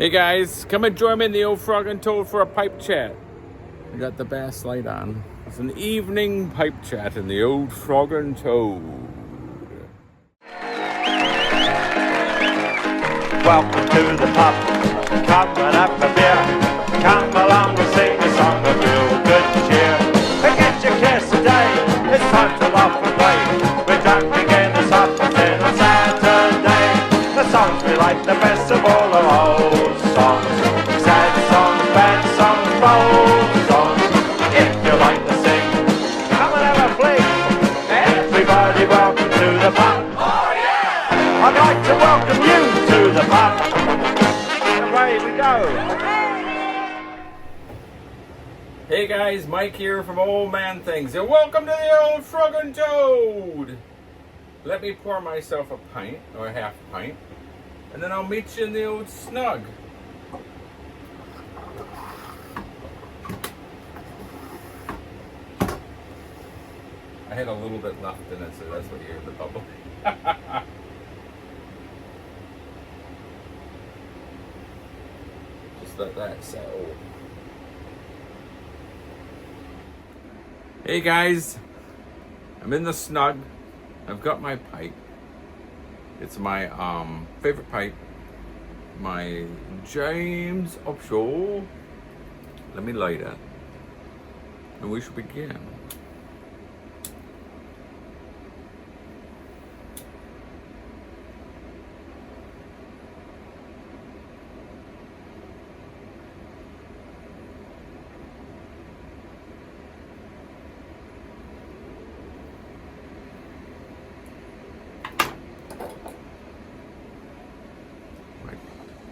Hey guys, come and join me in the old Frog and Toad for a pipe chat. I got the bass light on. It's an evening pipe chat in the old Frog and Toad. Welcome to the pub, come and have a beer. Come along and sing a song of real good cheer. Forget your cares today, it's time to laugh and play. We're drunk again this afternoon on Saturday. The songs we like the best of all are old songs. Sad songs, bad songs, bold songs. If you like to sing, come and have a fling. Everybody welcome to the pub. Oh yeah! I'd like to welcome you to the pub. Away we go. Hey guys, Mike here from Old Man Things, and welcome to the old Frog and Toad. Let me pour myself a pint, or a half pint, and then I'll meet you in the old snug. I had a little bit left in it, so that's what you hear the bubble. Just let that settle. Hey guys, I'm in the snug. I've got my pipe. It's my favorite pipe, my James Upshaw. Let me light it, and we shall begin.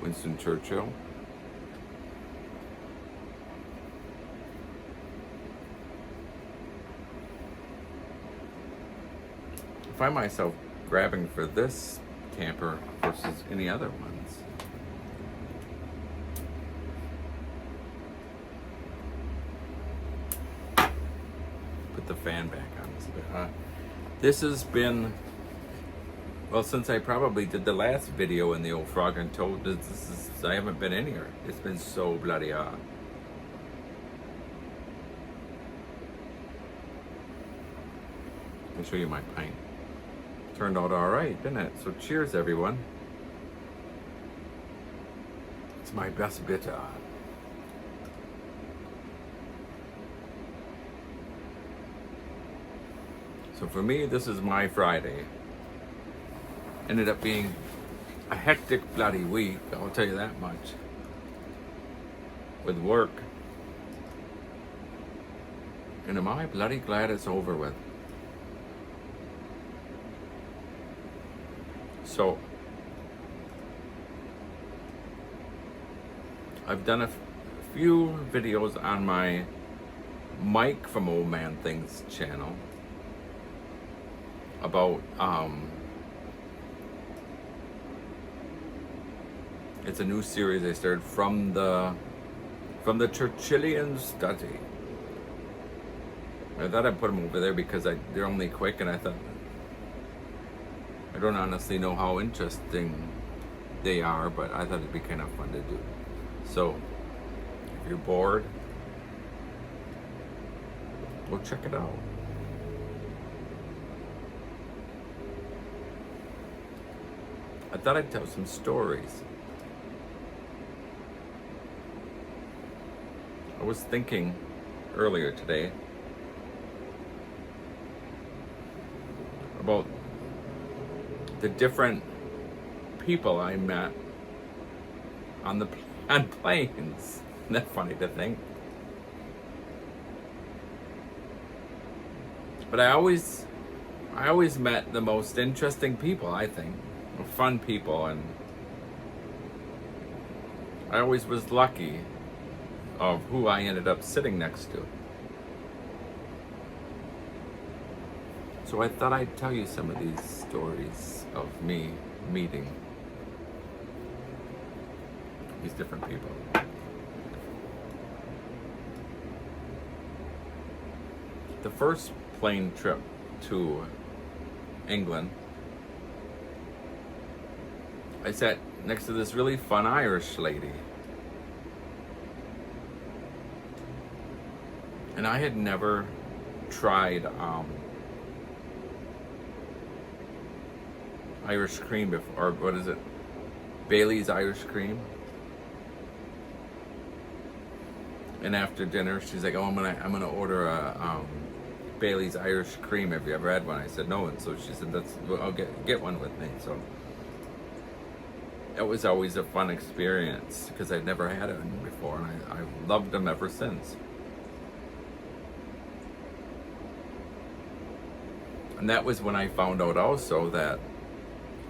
Winston Churchill. I find myself grabbing for this camper versus any other ones. Put the fan back on. It's a bit hot. This has been, well, since I probably did the last video in the old Frog and Toad, I haven't been in here. It's been so bloody hot. I'll show you my pint. Turned out all right, didn't it? So cheers, everyone. It's my best bitter. So for me, this is my Friday. Ended up being a hectic bloody week, I'll tell you that much, with work. And am I bloody glad it's over with. So, I've done a few videos on my Mike from Old Man Things channel about it's a new series I started from the Churchillian study. I thought I'd put them over there because they're only quick, and I thought I don't honestly know how interesting they are, but I thought it'd be kind of fun to do. So if you're bored, go check it out. I thought I'd tell some stories. I was thinking earlier today about the different people I met on planes. Isn't that funny to think? But I always met the most interesting people, I think. Fun people, and I always was lucky of who I ended up sitting next to. So I thought I'd tell you some of these stories of me meeting these different people. The first plane trip to England, I sat next to this really fun Irish lady. And I had never tried Irish cream before, or what is it? Bailey's Irish cream. And after dinner, she's like, "Oh, I'm gonna order a Bailey's Irish cream. Have you ever had one?" I said no, and so she said, I'll get one with me." So it was always a fun experience because I'd never had it before, and I've loved them ever since. And that was when I found out also that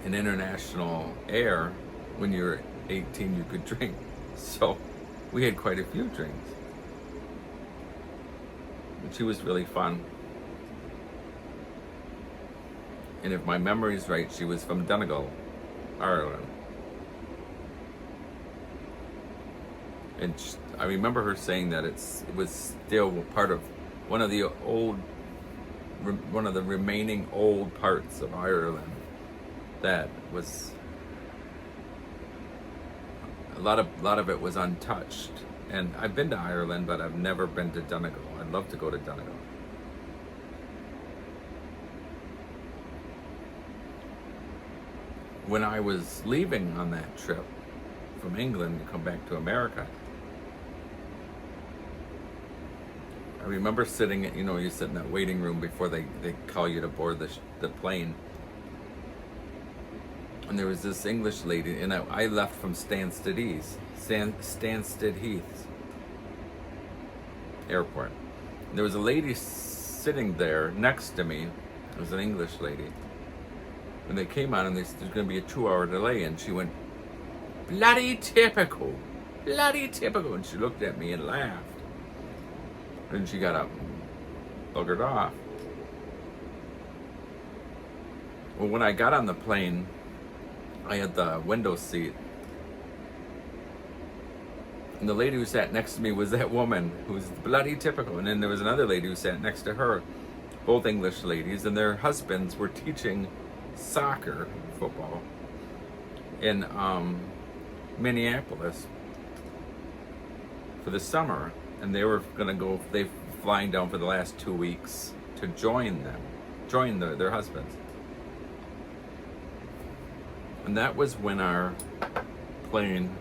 in international air, when you're 18, you could drink. So we had quite a few drinks. And she was really fun. And if my memory's right, she was from Donegal, Ireland. And I remember her saying that it was still part of one of the remaining old parts of Ireland that was a lot of it was untouched. And I've been to Ireland, but I've never been to Donegal. I'd love to go to Donegal. When I was leaving on that trip from England to come back to America, I remember sitting, you sit in that waiting room before they call you to board the plane. And there was this English lady, and I left from Stansted Heath Airport. And there was a lady sitting there next to me. It was an English lady. And they came on, and they said there's going to be a 2-hour delay, and she went, bloody typical. And she looked at me and laughed. And she got up and buggered off. Well, when I got on the plane, I had the window seat. And the lady who sat next to me was that woman who was bloody typical. And then there was another lady who sat next to her, both English ladies, and their husbands were teaching football in Minneapolis for the summer. And they were they flying down for the last 2 weeks to join their husbands. And that was when our plane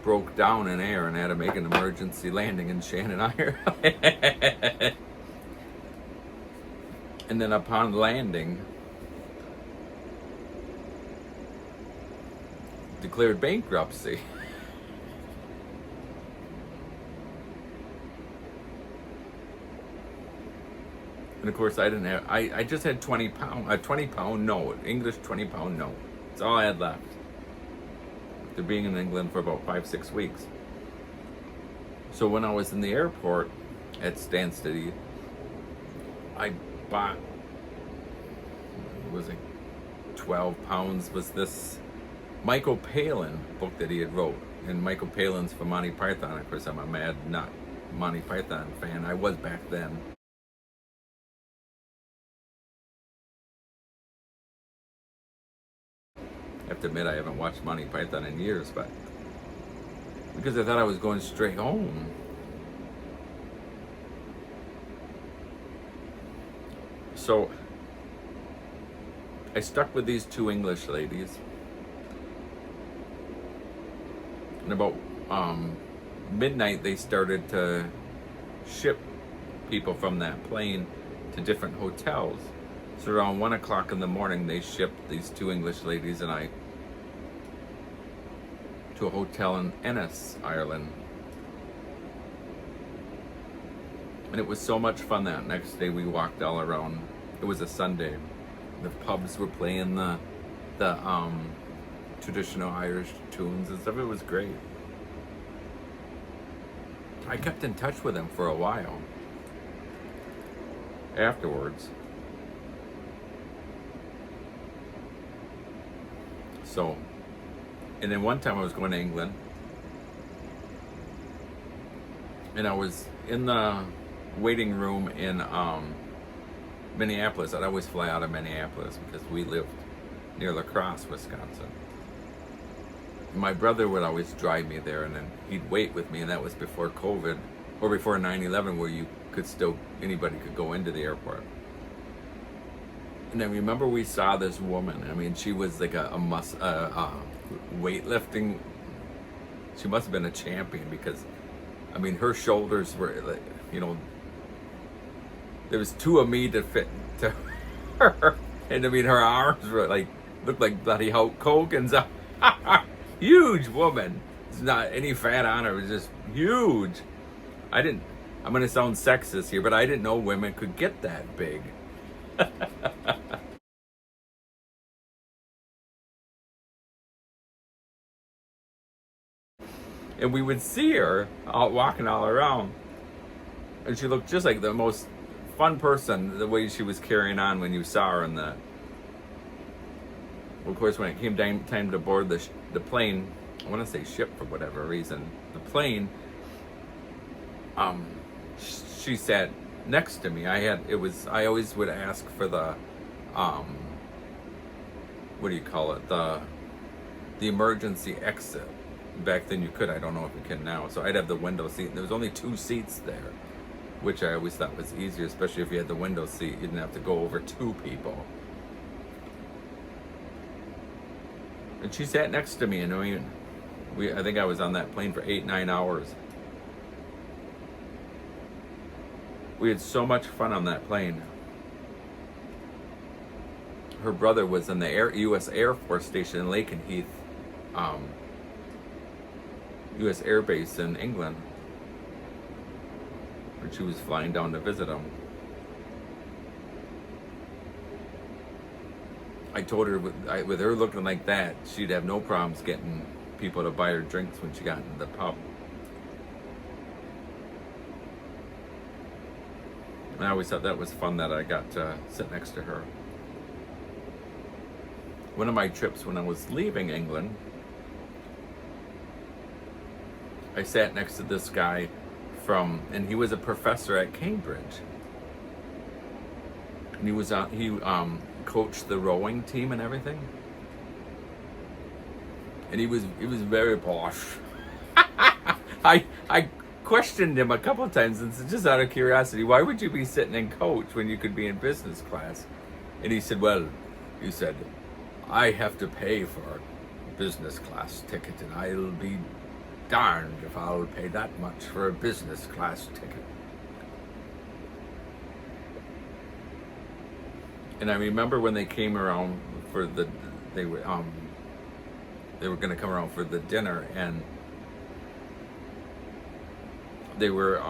broke down in air and had to make an emergency landing in Shannon, Ireland. And then upon landing, declared bankruptcy. And of course, I just had a 20 pound note, English 20 pound note. That's all I had left. After being in England for about 5-6 weeks. So when I was in the airport at Stansted, I bought, was it 12 pounds, was this Michael Palin book that he had wrote. And Michael Palin's from Monty Python. Of course, I'm a mad nut Monty Python fan. I was back then. I have to admit I haven't watched Monty Python in years, but because I thought I was going straight home. So I stuck with these 2 English ladies. And about midnight they started to ship people from that plane to different hotels. So around 1 o'clock in the morning, they shipped these 2 English ladies and I to a hotel in Ennis, Ireland. And it was so much fun that next day we walked all around. It was a Sunday. The pubs were playing the traditional Irish tunes and stuff. It was great. I kept in touch with them for a while afterwards. So, and then one time I was going to England, and I was in the waiting room in Minneapolis. I'd always fly out of Minneapolis because we lived near La Crosse, Wisconsin. My brother would always drive me there, and then he'd wait with me, and that was before COVID, or before 9/11, where you could still, anybody could go into the airport. And I remember we saw this woman. I mean, she was like a weightlifting. She must have been a champion, because, I mean, her shoulders were like, you know, there was two of me to fit to her, and I mean, her arms were like, looked like bloody Hulk Hogan's. Huge woman. It's not any fat on her. It was just huge. I'm gonna sound sexist here, but I didn't know women could get that big. And we would see her out walking all around, and she looked just like the most fun person, the way she was carrying on when you saw her in the. Of course, when it came time to board the plane, I want to say ship for whatever reason, the plane, she sat next to me. I always would ask for the, what do you call it? The emergency exit. Back then you could, I don't know if you can now. So I'd have the window seat, and there was only 2 seats there, which I always thought was easier, especially if you had the window seat, you didn't have to go over 2 people. And she sat next to me, and I think I was on that plane for 8-9 hours. We had so much fun on that plane. Her brother was in the U.S. Air Force Station in Lakenheath, U.S. Air Base in England, where she was flying down to visit him. I told her with her looking like that, she'd have no problems getting people to buy her drinks when she got into the pub. And I always thought that was fun that I got to sit next to her. One of my trips when I was leaving England, I sat next to this guy and he was a professor at Cambridge. And he coached the rowing team and everything. And he was very posh. I questioned him a couple of times, and said, just out of curiosity, why would you be sitting in coach when you could be in business class? And he said, I have to pay for a business class ticket, and I'll be darned if I'll pay that much for a business class ticket. And I remember when they came around for they were going to come around for the dinner, and they were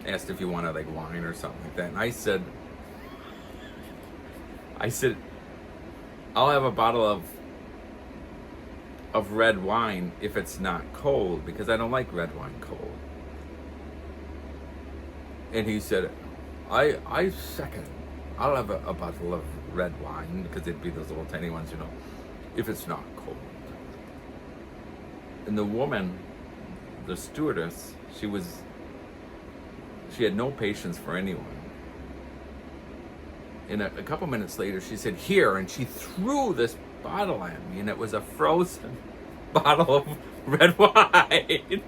asked if you wanted like wine or something like that, and I said I'll have a bottle of red wine if it's not cold, because I don't like red wine cold. And he said, I second. I'll have a bottle of red wine, because it'd be those little tiny ones, if it's not cold. And the woman, the stewardess, she had no patience for anyone. And a couple minutes later, she said, here, and she threw this bottle at me, and it was a frozen bottle of red wine.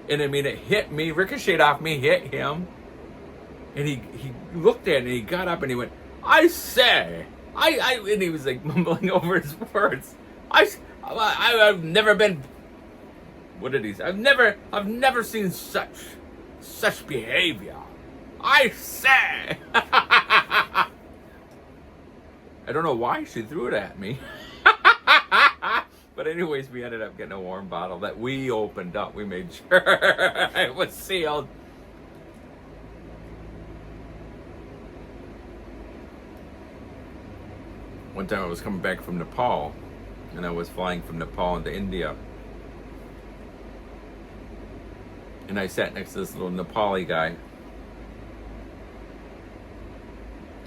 And I mean, it hit me, ricocheted off me, hit him. And he looked at it, and he got up, and he went, I say, and he was like mumbling over his words. I've never been, what did he say? I've never seen such behavior. I say. I don't know why she threw it at me. But anyways, we ended up getting a warm bottle that we opened up. We made sure it was sealed. One time I was coming back from Nepal, and I was flying from Nepal into India. And I sat next to this little Nepali guy.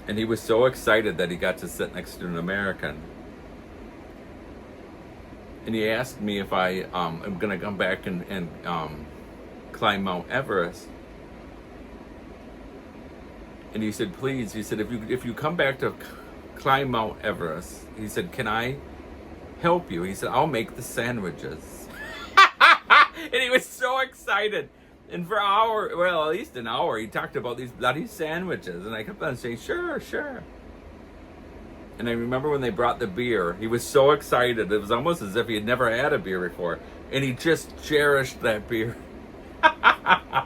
And he was so excited that he got to sit next to an American. And he asked me if I am going to come back and climb Mount Everest. And he said, please, he said, if you come back to climb Mount Everest. He said, can I help you? He said, I'll make the sandwiches. And he was so excited. And for an hour, well, at least an hour, he talked about these bloody sandwiches. And I kept on saying, sure, sure. And I remember when they brought the beer, he was so excited. It was almost as if he had never had a beer before. And he just cherished that beer. I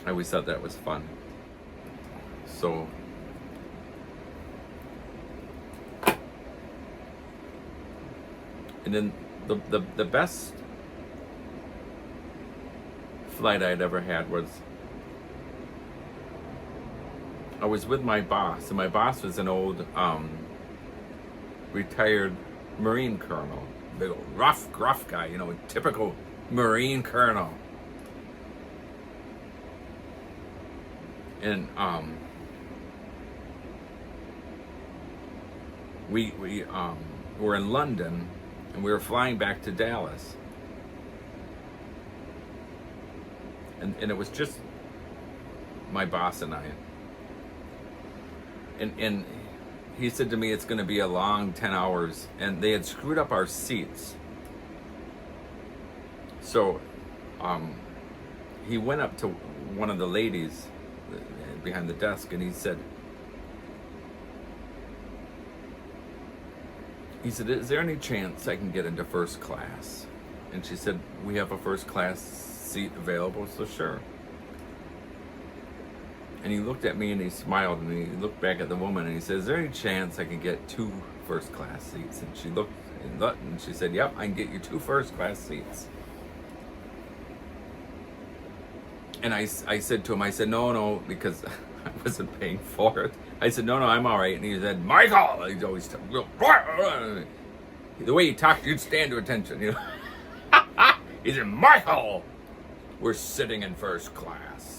always thought that was fun. So, and then the best flight I'd ever had was, I was with my boss, and my boss was an old retired Marine colonel, big old rough, gruff guy, you know, a typical Marine colonel. And we were in London, and we were flying back to Dallas, and it was just my boss and I. And he said to me, it's going to be a long 10 hours, and they had screwed up our seats. So he went up to one of the ladies behind the desk, and he said, is there any chance I can get into first class? And she said, we have a first class seat available, so sure. And he looked at me and he smiled, and he looked back at the woman and he said, is there any chance I can get 2 first class seats? And she looked and she said, yep, I can get you 2 first class seats. And I said to him, I said, no, because I wasn't paying for it. I said, no, I'm all right. And he said, Michael! He's always the way he talked, you'd stand to attention. You know? He said, Michael, we're sitting in first class.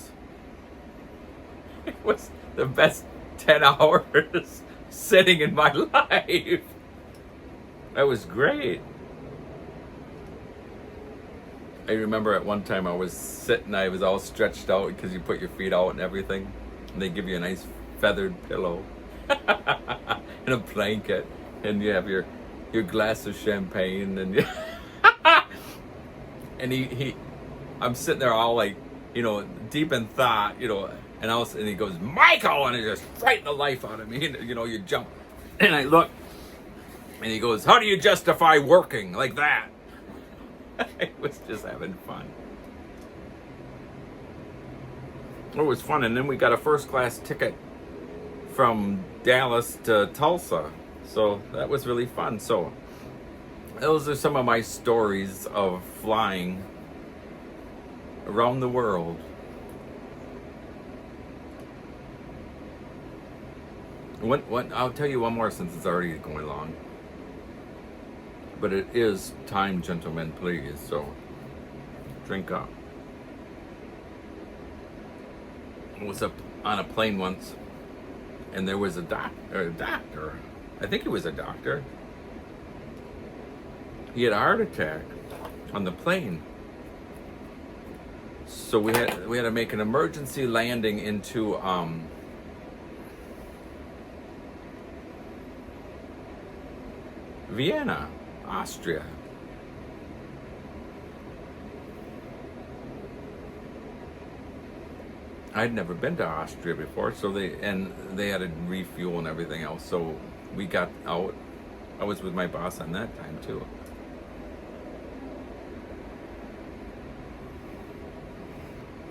It was the best 10 hours sitting in my life. That was great. I remember at one time I was sitting, I was all stretched out because you put your feet out and everything. And they give you a nice feathered pillow and a blanket, and you have your glass of champagne, and and I'm sitting there all like, you know, deep in thought, you know, and he goes, Michael, and he just frightened the life out of me, and you know, you jump, and I look, and he goes, how do you justify working like that? I was just having fun. It was fun, and then we got a first class ticket from Dallas to Tulsa, so that was really fun. So those are some of my stories of flying around the world. I'll tell you one more since it's already going long. But it is time, gentlemen, please, so drink up. I was up on a plane once, and there was a doctor, I think he was a doctor. He had a heart attack on the plane. So we had to make an emergency landing into Vienna, Austria. I'd never been to Austria before, so they had to refuel and everything else. So we got out. I was with my boss on that time too.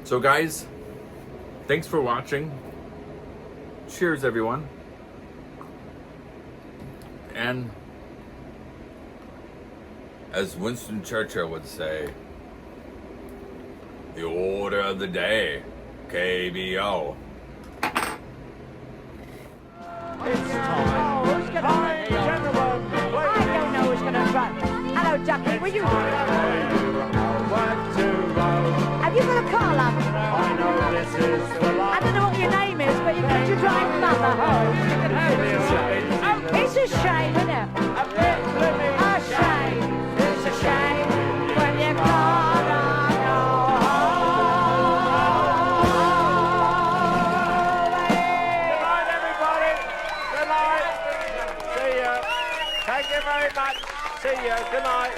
So guys, thanks for watching. Cheers, everyone. And as Winston Churchill would say, the order of the day, KBO. It's time. Who's gonna Hi, run? gentlemen, I don't know who's gonna run. Hello, Ducky, will you? Have you got a car, love? I know this is the I last. don't know what your name is, but you got your drive mother. It's a shame, isn't it? A shame. It's a shame when you've got no home. very much. See you. Good night.